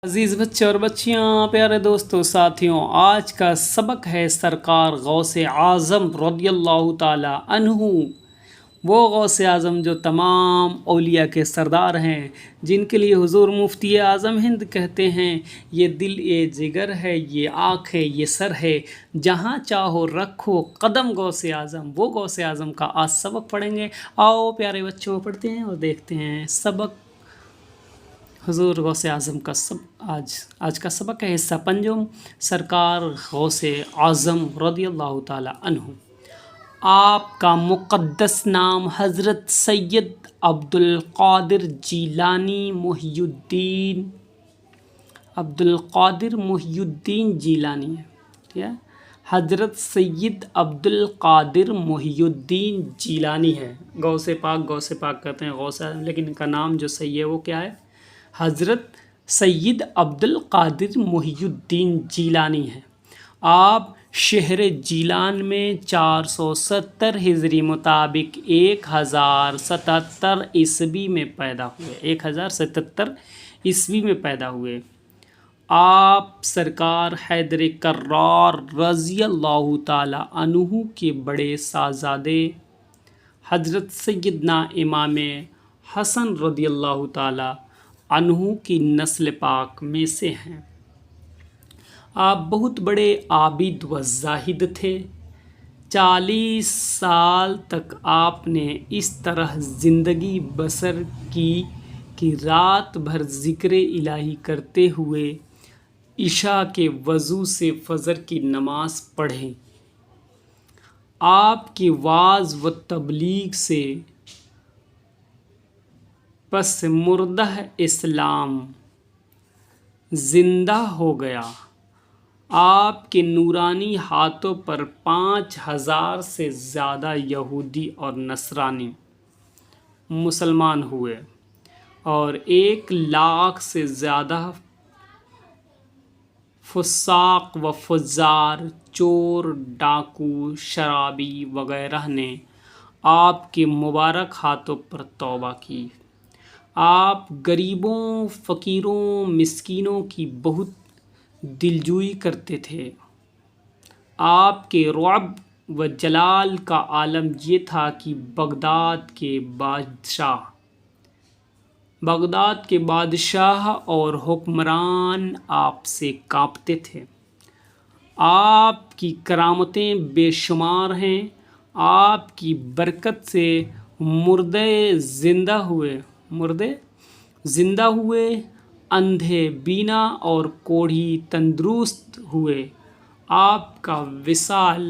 عزیز بچے اور بچیاں، پیارے دوستوں، ساتھیوں، آج کا سبق ہے سرکار غوث اعظم رضی اللہ تعالی عنہ، وہ غوث اعظم جو تمام اولیاء کے سردار ہیں، جن کے لیے حضور مفتی اعظم ہند کہتے ہیں یہ دل اے جگر ہے، یہ آنکھ ہے، یہ سر ہے، جہاں چاہو رکھو قدم غوث اعظم۔ وہ غوث اعظم کا آج سبق پڑھیں گے۔ آؤ پیارے بچوں، پڑھتے ہیں اور دیکھتے ہیں سبق۔ حضور غوث اعظم کا آج کا سبق ہے حصہ پنجم، سرکار غوث اعظم رضی اللہ تعالی عنہ۔ آپ کا مقدس نام حضرت سید عبدالقادر محی الدین ہے، ٹھیک ہے؟ حضرت سید عبدالقادر محی الدین جیلانی ہے۔ غوث پاک کہتے ہیں غوث اعظم، لیکن ان کا نام جو صحیح ہے وہ کیا ہے؟ حضرت سید عبدالقادر محی الدین جیلانی ہے۔ آپ شہر جیلان میں 470 ہجری مطابق 1077 عیسوی میں پیدا ہوئے۔ 1077 عیسوی میں پیدا ہوئے۔ آپ سرکار حیدر کرار رضی اللہ تعالی عنہ کے بڑے صاحبزادے حضرت سیدنا امام حسن رضی اللہ تعالی عنہ کی نسل پاک میں سے ہیں۔ آپ بہت بڑے عابد و زاہد تھے۔ 40 سال تک آپ نے اس طرح زندگی بسر کی کہ رات بھر ذکر الہی کرتے ہوئے عشاء کے وضو سے فجر کی نماز پڑھیں۔ آپ کی وعظ و تبلیغ سے پس مردہ اسلام زندہ ہو گیا۔ آپ کے نورانی ہاتھوں پر 5000 سے زیادہ یہودی اور نصرانی مسلمان ہوئے اور 1,00,000 سے زیادہ فساق و فجار، چور، ڈاکو، شرابی وغیرہ نے آپ کے مبارک ہاتھوں پر توبہ کی۔ آپ غریبوں، فقیروں، مسکینوں کی بہت دلجوئی کرتے تھے۔ آپ کے رعب و جلال کا عالم یہ تھا کہ بغداد کے بادشاہ اور حکمران آپ سے کانپتے تھے۔ آپ کی کرامتیں بے شمار ہیں۔ آپ کی برکت سے مردے زندہ ہوئے، اندھے بینا اور کوڑھی تندرست ہوئے۔ آپ کا وصال